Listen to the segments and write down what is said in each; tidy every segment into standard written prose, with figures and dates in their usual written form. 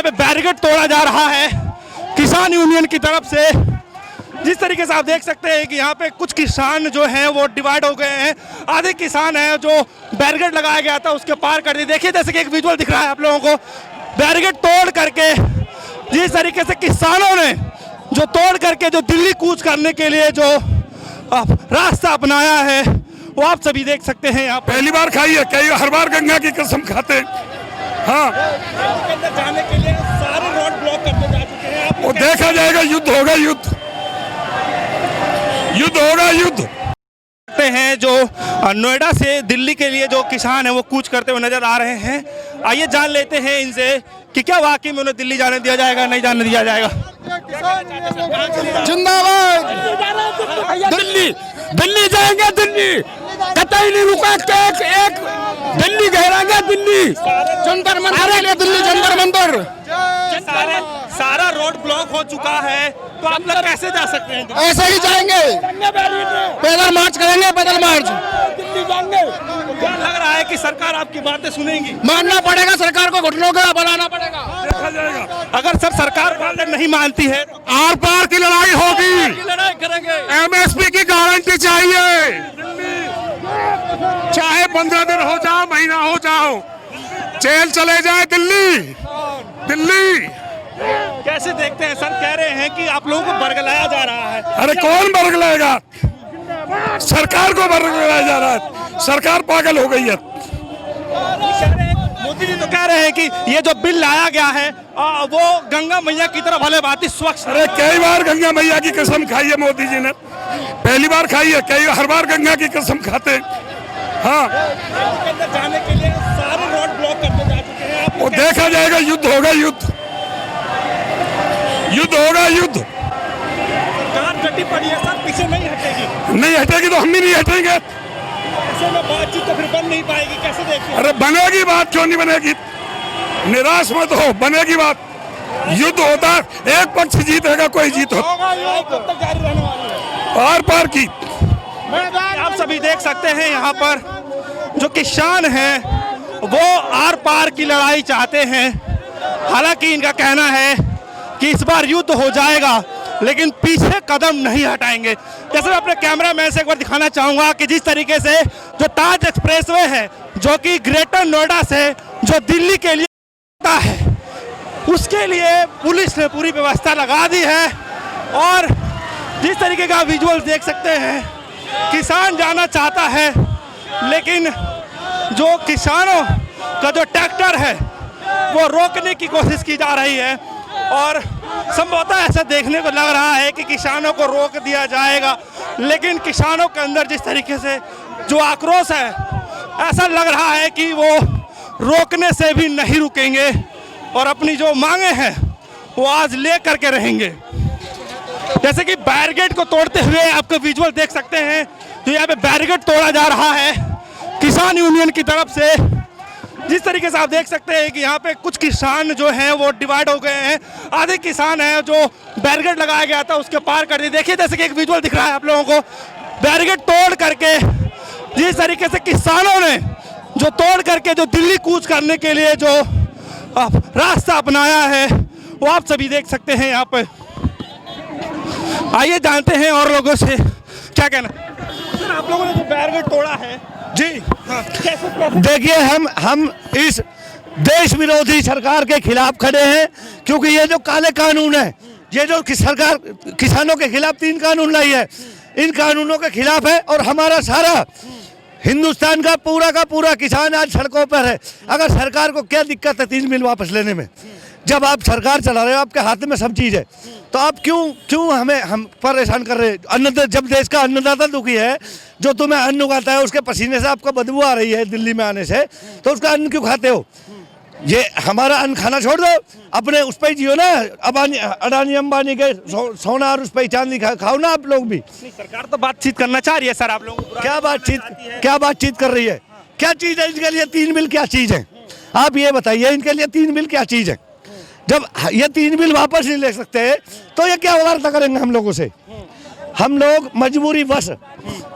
पे बैरिकेड तोड़ा जा रहा है किसान यूनियन की तरफ से। जिस तरीके से आप देख सकते हैं कि यहाँ पे कुछ किसान जो हैं वो डिवाइड हो गए हैं। आधे किसान हैं जो बैरिकेड लगाया गया था उसके पार कर दिए। देखिए जैसे कि एक विजुअल दिख रहा है आप लोगों को, बैरिकेड तोड़ करके जिस तरीके से किसानों ने जो तोड़ करके जो दिल्ली कूच करने के लिए जो रास्ता अपनाया है वो आप सभी देख सकते हैं। यहाँ पहली बार खाई है, कई हर बार गंगा की कसम खाते हैं। हाँ, जाने के लिए सारे रोड ब्लॉक करते जा चुके हैं। वो देखा जाएगा, युद्ध होगा, युद्ध होगा, युद्ध हैं जो नोएडा से दिल्ली के लिए जो किसान है वो कूच करते हुए नजर आ रहे हैं। आइए जान लेते हैं इनसे कि क्या वाकई में उन्हें दिल्ली जाने दिया जाएगा, नहीं जाने दिया जाएगा। जिंदाबाद, दिल्ली जाएंगे, दिल्ली कतई नहीं रुका। एक दिल्ली घेरांगे, दिल्ली जंतर मंतर के लिए, दिल्ली जंतर मंतर। सारा रोड ब्लॉक हो चुका है तो आप लोग कैसे जा सकते हैं? ऐसे ही जाएंगे, पैदल मार्च करेंगे, पैदल मार्च। क्या लग रहा है कि सरकार आपकी बातें सुनेगी? मानना पड़ेगा, सरकार को घुटनों का बनाना पड़ेगा। देखा जाएगा। अगर सर सरकार बातें नहीं मानती है आर पार की लड़ाई होगी, लड़ाई करेंगे। MSP की गारंटी चाहिए, चाहे 15 दिन हो जाओ, महीना हो जाओ, जेल चले जाए दिल्ली। कैसे देखते हैं सर? कह रहे हैं कि आप लोगों को बरगलाया जा रहा है। अरे कौन बरगलाएगा? सरकार को बरगलाया जा रहा है, सरकार पागल हो गई है। मोदी जी तो कह रहे हैं कि ये जो बिल लाया गया है वो गंगा मैया की तरफ भले बात स्वच्छ। अरे कई बार गंगा मैया की कसम खाई है मोदी जी ने, पहली बार खाई है, हर बार गंगा की कसम खाते हैं। हाँ, जाने के लिए सारे रोड ब्लॉक करते जा चुके हैं। वो देखा जाएगा, युद्ध होगा, युद्ध होगा, युद्ध। सरकार डटी पड़ी है सर, पीछे नहीं हटेगी। नहीं हटेगी तो हम भी नहीं हटेंगे। ऐसे में बातचीत तो फिर बन नहीं पाएगी, कैसे देखिए? अरे बनेगी बात, क्यों नहीं बनेगी? निराश मत हो, बनेगी बात। युद्ध होता है, एक पक्ष जीतेगा, कोई जीत हो कब तक जारी रहने वाली है? आर पार की। आप सभी देख सकते हैं यहाँ पर जो किसान हैं वो आर पार की लड़ाई चाहते हैं। हालांकि इनका कहना है कि इस बार युद्ध हो जाएगा लेकिन पीछे कदम नहीं हटाएंगे। जैसे मैं अपने कैमरामैन से एक बार दिखाना चाहूंगा कि जिस तरीके से जो ताज एक्सप्रेसवे है जो कि ग्रेटर नोएडा से जो दिल्ली के लिए आता है उसके लिए पुलिस ने पूरी व्यवस्था लगा दी है। और जिस तरीके का विजुअल देख सकते हैं, किसान जाना चाहता है लेकिन जो किसानों का जो ट्रैक्टर है वो रोकने की कोशिश की जा रही है। और संभवतः ऐसा देखने को लग रहा है कि किसानों को रोक दिया जाएगा, लेकिन किसानों के अंदर जिस तरीके से जो आक्रोश है ऐसा लग रहा है कि वो रोकने से भी नहीं रुकेंगे और अपनी जो मांगे हैं वो आज ले करके रहेंगे। जैसे कि बैरिकेड को तोड़ते हुए आपको विजुअल देख सकते हैं, तो यहाँ पे बैरिकेड तोड़ा जा रहा है किसान यूनियन की तरफ से। जिस तरीके से आप देख सकते हैं कि यहाँ पे कुछ किसान जो हैं वो डिवाइड हो गए हैं। आधे किसान हैं जो बैरिकेड लगाया गया था उसके पार कर दिए। देखिए जैसे कि एक विजुअल दिख रहा है आप लोगों को, बैरिकेड तोड़ करके जिस तरीके से किसानों ने जो तोड़ करके जो दिल्ली कूच करने के लिए जो रास्ता अपनाया है वो आप सभी देख सकते हैं यहाँ पे। आइए जानते हैं और लोगों से क्या कहना। सर आप लोगों ने जो बैरिकेड तोड़ा है जी, हाँ, कैसे? देखिए हम इस देश विरोधी सरकार के खिलाफ खड़े हैं, क्योंकि ये जो काले कानून है, ये जो सरकार किसानों के खिलाफ 3 कानून लाई है, इन कानूनों के खिलाफ है। और हमारा सारा हिंदुस्तान का पूरा किसान आज सड़कों पर है। अगर सरकार को क्या दिक्कत है 3 बिल वापस लेने में? जब आप सरकार चला रहे हो, आपके हाथ में सब चीज़ है, तो आप क्यों हम परेशान कर रहे हैं? अन्नदाता, जब देश का अन्नदाता दुखी है, जो तुम्हें अन्न उगाता है उसके पसीने से आपको बदबू आ रही है दिल्ली में आने से, तो उसका अन्न क्यों खाते हो? ये हमारा अन्न खाना छोड़ दो, अपने उस पर जियो ना, अडानी अंबानी के सोना और उस पर चांदी खाओ ना आप लोग भी। सरकार तो बातचीत करना चाह रही है सर, आप लोगों को क्या बातचीत कर रही है? क्या चीज़ है इनके लिए 3 बिल? क्या चीज़ है आप ये बताइए, इनके लिए 3 बिल क्या चीज़ है? जब ये 3 बिल वापस नहीं ले सकते तो ये क्या वार्ता करेंगे हम लोगों से? हम लोग मजबूरी बस,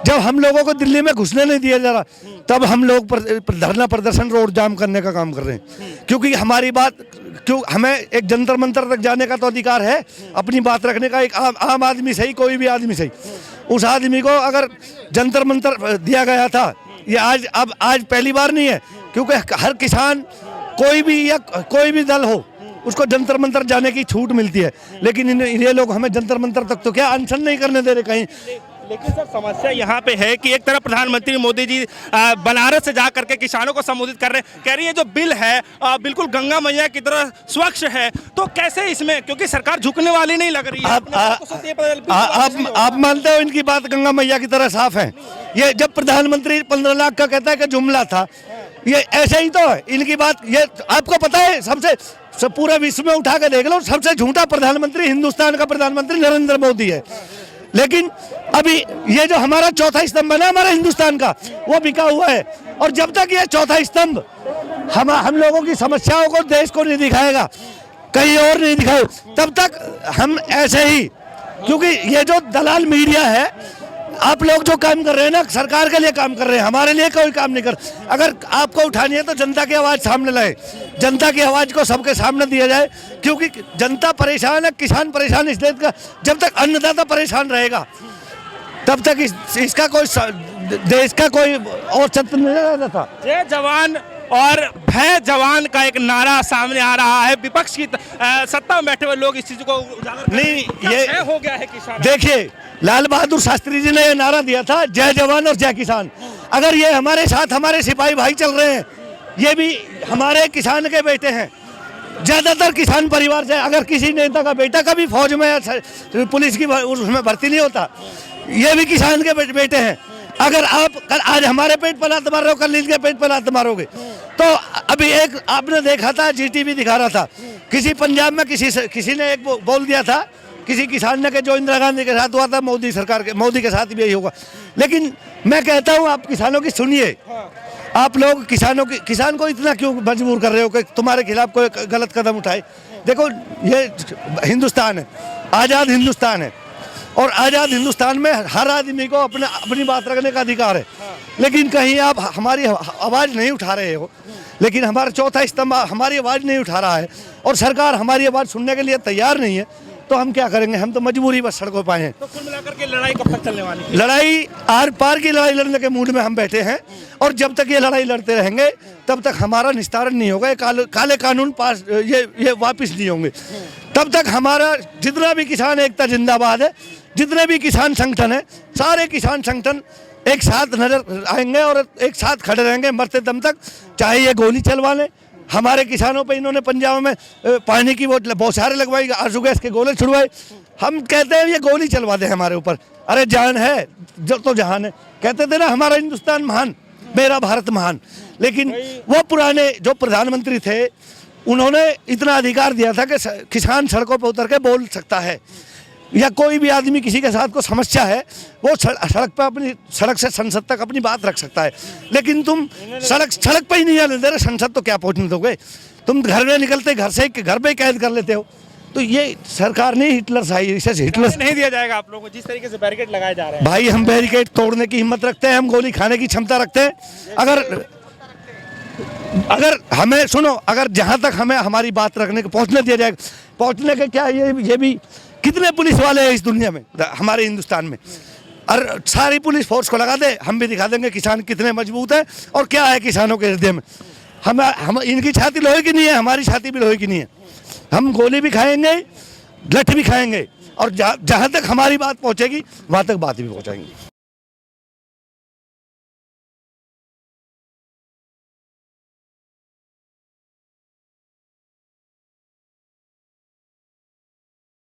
जब हम लोगों को दिल्ली में घुसने नहीं दिया जा रहा तब हम लोग धरना प्रदर्शन रोड जाम करने का काम कर रहे हैं, क्योंकि हमारी बात क्यों हमें एक जंतर मंतर तक जाने का तो अधिकार है, अपनी बात रखने का। एक आम आदमी सही, कोई भी आदमी सही, उस आदमी को अगर जंतर मंतर दिया गया था, ये आज पहली बार नहीं है, क्योंकि हर किसान कोई भी या कोई भी दल हो उसको जंतर मंतर जाने की छूट मिलती है, लेकिन ये लोग हमें जंतर मंतर तक तो क्या अनशन नहीं करने दे रहे कहीं। लेकिन सर समस्या यहाँ पे है कि एक तरफ प्रधानमंत्री मोदी जी बनारस से जा करके किसानों को संबोधित कर रहे हैं, कह रही है जो बिल है बिल्कुल गंगा मैया की तरह स्वच्छ है, तो कैसे इसमें, क्योंकि सरकार झुकने वाली नहीं लग रही है। आप मानते हो इनकी बात गंगा मैया की तरह साफ है? ये जब प्रधानमंत्री 15 लाख का कहता है कि जुमला था, ये ऐसे ही तो है इनकी बात। ये आपको पता है, सबसे पूरा विश्व में उठा के देख लो, सबसे झूठा प्रधानमंत्री हिंदुस्तान का प्रधानमंत्री नरेंद्र मोदी है। लेकिन अभी ये जो हमारा चौथा स्तंभ है ना हमारा हिंदुस्तान का, वो बिका हुआ है। और जब तक ये चौथा स्तंभ हम लोगों की समस्याओं को, देश को नहीं दिखाएगा, कहीं और नहीं दिखाए, तब तक हम ऐसे ही, क्योंकि ये जो दलाल मीडिया है, आप लोग जो काम कर रहे हैं ना, सरकार के लिए काम कर रहे हैं, हमारे लिए कोई काम नहीं कर। अगर आपको उठानी है तो जनता की आवाज़ सामने लाए, जनता की आवाज़ को सबके सामने दिया जाए, क्योंकि जनता परेशान है, किसान परेशान, इस देश का जब तक अन्नदाता परेशान रहेगा तब तक इसका कोई देश का कोई और चरित्र नहीं रहता। जय जवान और भय जवान का एक नारा सामने आ रहा है। विपक्ष की सत्ता में बैठे हुए लोग इस चीज को उजागर नहीं, ये हो गया है किसान। देखिए, लाल बहादुर शास्त्री जी ने ये नारा दिया था, जय जवान और जय किसान। अगर ये हमारे साथ हमारे सिपाही भाई चल रहे हैं, ये भी हमारे किसान के बेटे हैं, ज्यादातर किसान परिवार से। अगर किसी नेता का बेटा कभी फौज में या पुलिस की उसमें भर्ती नहीं होता, ये भी किसान के बेटे हैं। अगर आप आज हमारे पेट पर लात मार रहे हो, कल इनके पेट पर लात मारोगे। तो अभी एक आपने देखा था, जीटीवी दिखा रहा था, किसी पंजाब में किसी ने एक बोल दिया था किसी किसान ने, कि जो इंदिरा गांधी के साथ हुआ था मोदी के साथ भी यही होगा। लेकिन मैं कहता हूँ, आप किसानों की सुनिए। आप लोग किसान को इतना क्यों मजबूर कर रहे हो कि तुम्हारे खिलाफ कोई गलत कदम उठाए? देखो, ये हिंदुस्तान है, आज़ाद हिंदुस्तान है, और आज़ाद हिंदुस्तान में हर आदमी को अपनी बात रखने का अधिकार है। लेकिन कहीं आप हमारी आवाज़ नहीं उठा रहे हो, लेकिन हमारा चौथा स्तंभ हमारी आवाज़ नहीं उठा रहा है, और सरकार हमारी आवाज़ सुनने के लिए तैयार नहीं है, तो हम क्या करेंगे? हम तो मजबूरी बस सड़कों पर हैं। तो कुल मिलाकर के लड़ाई कब तक चलने वाली है? लड़ाई आर पार की लड़ाई लड़ने के मूड में हम बैठे हैं, और जब तक ये लड़ाई लड़ते रहेंगे तब तक हमारा निस्तारण नहीं होगा। काले कानून पास ये वापस नहीं होंगे, तब तक हमारा जितना भी किसान एकता जिंदाबाद है, जितने भी किसान संगठन है, सारे किसान संगठन एक साथ नजर आएंगे और एक साथ खड़े रहेंगे मरते दम तक। चाहे ये गोली चलवा लें, हमारे किसानों पे इन्होंने पंजाब में पानी की बौछारें लगवाई, आंसू गैस के गोले छुड़वाए। हम कहते हैं ये गोली चलवा दे हमारे ऊपर, अरे जान है जो तो जहान है। कहते थे ना, हमारा हिंदुस्तान महान, मेरा भारत महान। लेकिन वो पुराने जो प्रधानमंत्री थे, उन्होंने इतना अधिकार दिया था कि किसान सड़कों पर उतर के बोल सकता है, या कोई भी आदमी किसी के साथ को समस्या है, वो सड़क पर अपनी सड़क से संसद तक अपनी बात रख सकता है। लेकिन तुम सड़क पे ही नहीं आने दे रहे, संसद तो क्या पहुंचने दोगे? तुम घर में निकलते घर पे कैद कर लेते हो। तो ये सरकार नहीं, हिटलर से इसे हिटलर नहीं दिया जाएगा आप लोगों को, जिस तरीके से बैरिकेड लगाए जा रहे हैं। भाई, हम बैरिकेड तोड़ने की हिम्मत रखते हैं, हम गोली खाने की क्षमता रखते हैं। अगर हमें सुनो, अगर जहाँ तक हमें हमारी बात रखने को पहुँचने दिया जाएगा, पहुँचने के क्या ये भी कितने पुलिस वाले हैं इस दुनिया में, हमारे हिंदुस्तान में, और सारी पुलिस फोर्स को लगा दे, हम भी दिखा देंगे किसान कितने मजबूत है और क्या है किसानों के हृदय में। हम इनकी छाती लोहे की नहीं है, हमारी छाती भी लोहे की नहीं है। हम गोली भी खाएंगे, लठ भी खाएंगे, और जहाँ तक हमारी बात पहुँचेगी वहाँ तक बात भी पहुँचाएंगे।